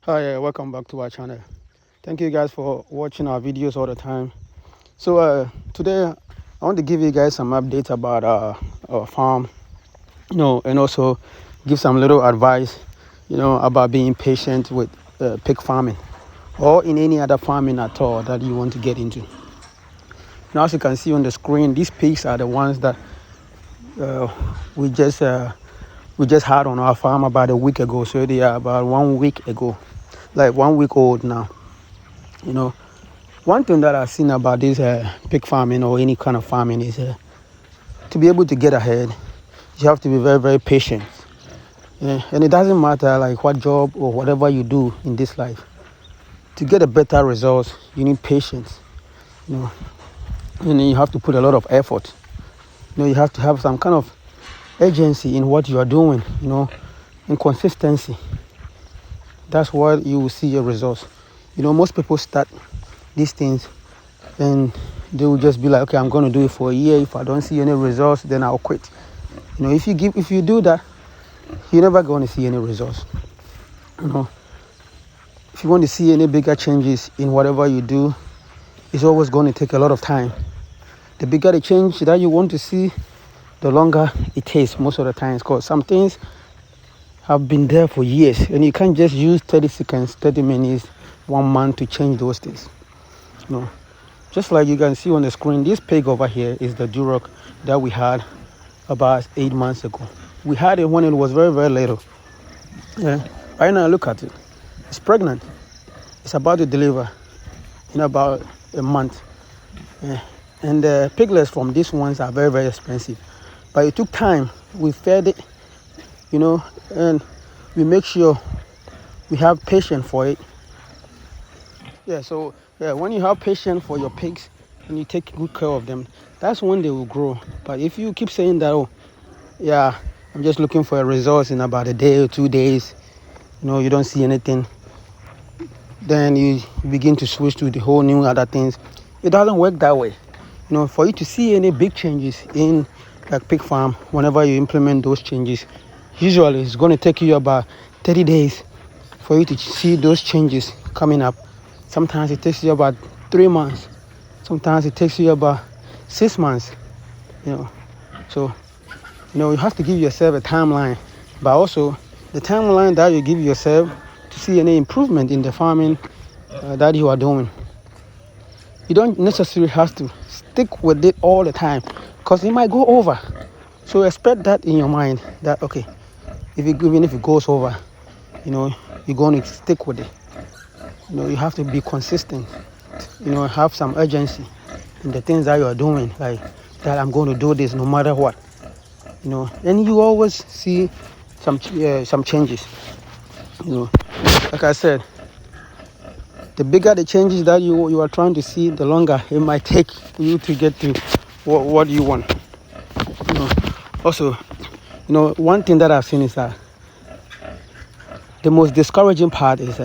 Hi, welcome back to our channel. Thank you guys for watching our videos all the time. So today I want to give you guys some updates about our farm, and also give some little advice, about being patient with pig farming or in any other farming at all that you want to get into. Now, as you can see on the screen, these pigs are the ones that uh, we just had on our farm about a week ago. So they are about 1 week ago, like 1 week old now. One thing that I've seen about this pig farming or any kind of farming is to be able to get ahead, you have to be very, very patient. Yeah? And it doesn't matter like what job or whatever you do in this life. To get a better result, you need patience. And you have to put a lot of effort. You have to have some kind of urgency in what you are doing, and consistency. That's what you will see your results. Most people start these things and they will just be like, okay, I'm going to do it for a year. If I don't see any results, then I'll quit. If you do that, you're never going to see any results. If you want to see any bigger changes in whatever you do, it's always going to take a lot of time. The bigger the change that you want to see, the longer it takes most of the times, because some things have been there for years and you can't just use 30 seconds, 30 minutes, 1 month to change those things. Just like you can see on the screen, this pig over here is the Duroc that we had about 8 months ago. We had it when it was very, very little. Yeah. Right now, look at it. It's pregnant. It's about to deliver in about a month. Yeah. And the piglets from these ones are very, very expensive. But it took time. We fed it, and we make sure we have patience for it. So when you have patience for your pigs and you take good care of them, that's when they will grow. But if you keep saying that, I'm just looking for a result in about a day or 2 days, you don't see anything, then you begin to switch to the whole new other things. It doesn't work that way. For you to see any big changes in like pig farm, whenever you implement those changes, usually it's going to take you about 30 days for you to see those changes coming up. Sometimes it takes you about 3 months. Sometimes it takes you about 6 months. So you have to give yourself a timeline, but also the timeline that you give yourself to see any improvement in the farming that you are doing. You don't necessarily have to stick with it all the time, because it might go over. So expect that in your mind that, okay, even if it goes over, you're going to stick with it. You have to be consistent, have some urgency in the things that you are doing, like that I'm going to do this no matter what, and you always see some changes. Like I said, the bigger the changes that you are trying to see, the longer it might take for you to get to what you want. Also, one thing that I've seen is that the most discouraging part is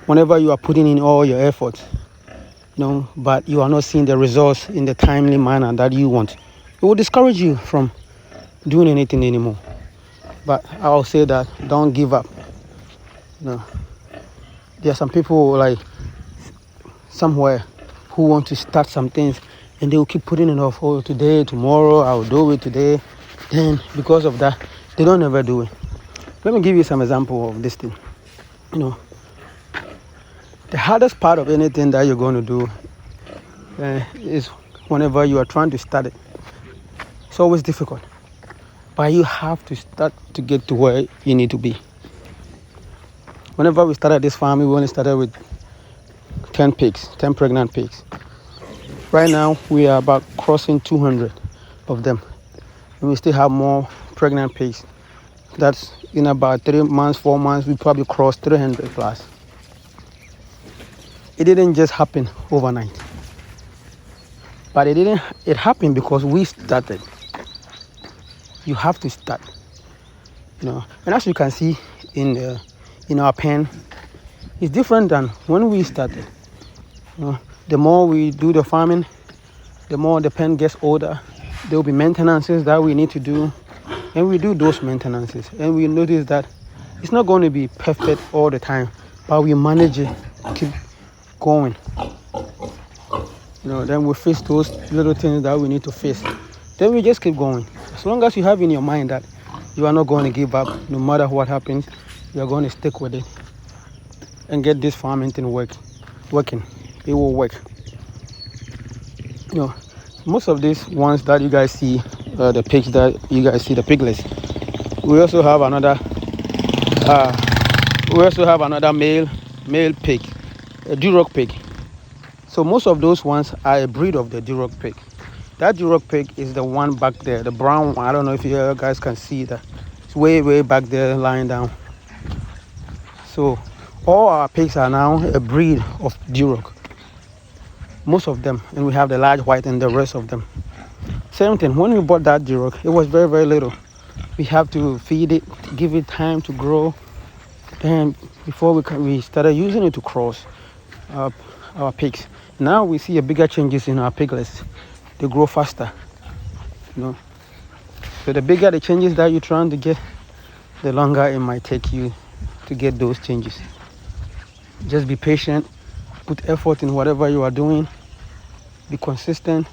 whenever you are putting in all your efforts, but you are not seeing the results in the timely manner that you want, it will discourage you from doing anything anymore. But I'll say that don't give up. There are some people like somewhere who want to start some things and they will keep putting it off. Oh, today, tomorrow, I'll do it today. Then because of that, they don't ever do it. Let me give you some example of this thing. The hardest part of anything that you're going to do is whenever you are trying to start it. It's always difficult, but you have to start to get to where you need to be. Whenever we started this farm, we only started with 10 pregnant pigs. Right now, we are about crossing 200 of them, and we still have more pregnant pigs. That's in about 3 months, 4 months, we probably crossed 300 plus. It didn't just happen overnight, but it happened because we started. You have to start, and as you can see in our pen, it's different than when we started. The more we do the farming, the more the pen gets older. There will be maintenances that we need to do, and we do those maintenances, and we notice that It's not going to be perfect all the time, but we manage it, keep going. Then we face those little things that we need to face. Then we just keep going. As long as you have in your mind that you are not going to give up, no matter what happens, you are going to stick with it and get this farming thing working. It will work. Most of these ones that you guys see, the pigs that you guys see, the piglets, we also have another male pig, a Duroc pig. So most of those ones are a breed of the Duroc pig. That Duroc pig is the one back there, the brown one. I don't know if you guys can see that. It's way back there lying down. So all our pigs are now a breed of Duroc. Most of them, and we have the large white and the rest of them. Same thing, when we bought that Duroc, it was very little. We have to feed it, give it time to grow. Then before we started using it to cross our pigs. Now we see a bigger changes in our piglets. They grow faster. So the bigger the changes that you're trying to get, the longer it might take you to get those changes. Just be patient, put effort in whatever you are doing, be consistent,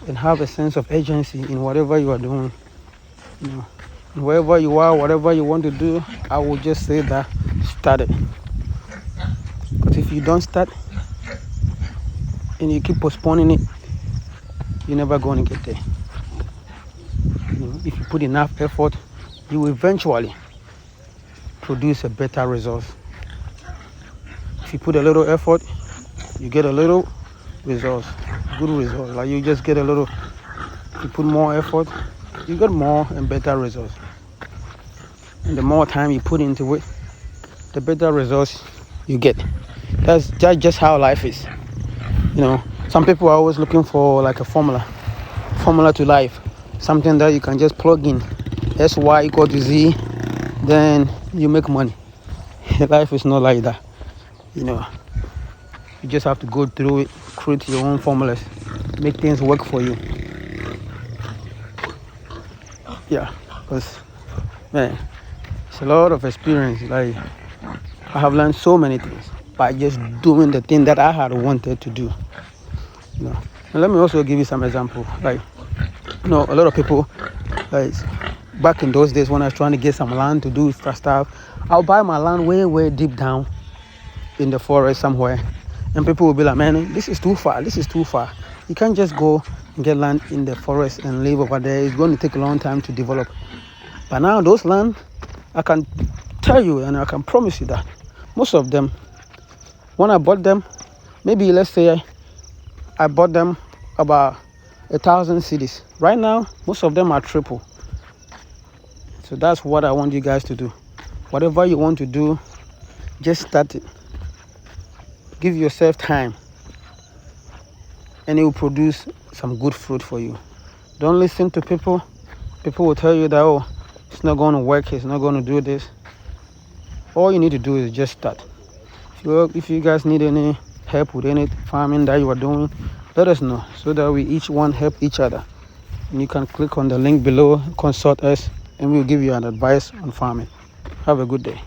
and have a sense of urgency in whatever you are doing. Wherever you are, whatever you want to do, I will just say that start it. Because if you don't start and you keep postponing it, you're never going to get there. If you put enough effort, you will eventually produce a better result. If you put a little effort, you get a little results, good results. Like you just get a little. If you put more effort, you get more and better results. And the more time you put into it, the better results you get. That's just how life is. Some people are always looking for like a formula to life, something that you can just plug in, SY equal to Z, then you make money. Life is not like that. You just have to go through it, create your own formulas, make things work for you. Yeah, because man, it's a lot of experience. Like I have learned so many things by just doing the thing that I had wanted to do. And let me also give you some example. Like a lot of people, like back in those days when I was trying to get some land to do stuff, I'll buy my land way deep down in the forest somewhere, and people will be like, man, this is too far. You can't just go and get land in the forest and live over there. It's going to take a long time to develop. But now those land, I can tell you and I can promise you that most of them, when I bought them, maybe let's say I bought them about 1,000 cedis. Right now, most of them are triple. So that's what I want you guys to do. Whatever you want to do, just start it. Give yourself time, and it will produce some good fruit for you. Don't listen to people. People will tell you that, oh, it's not going to work, it's not going to do this. All you need to do is just start. If you guys need any help with any farming that you are doing, let us know so that we each one help each other. And you can click on the link below, consult us, and we'll give you an advice on farming. Have a good day.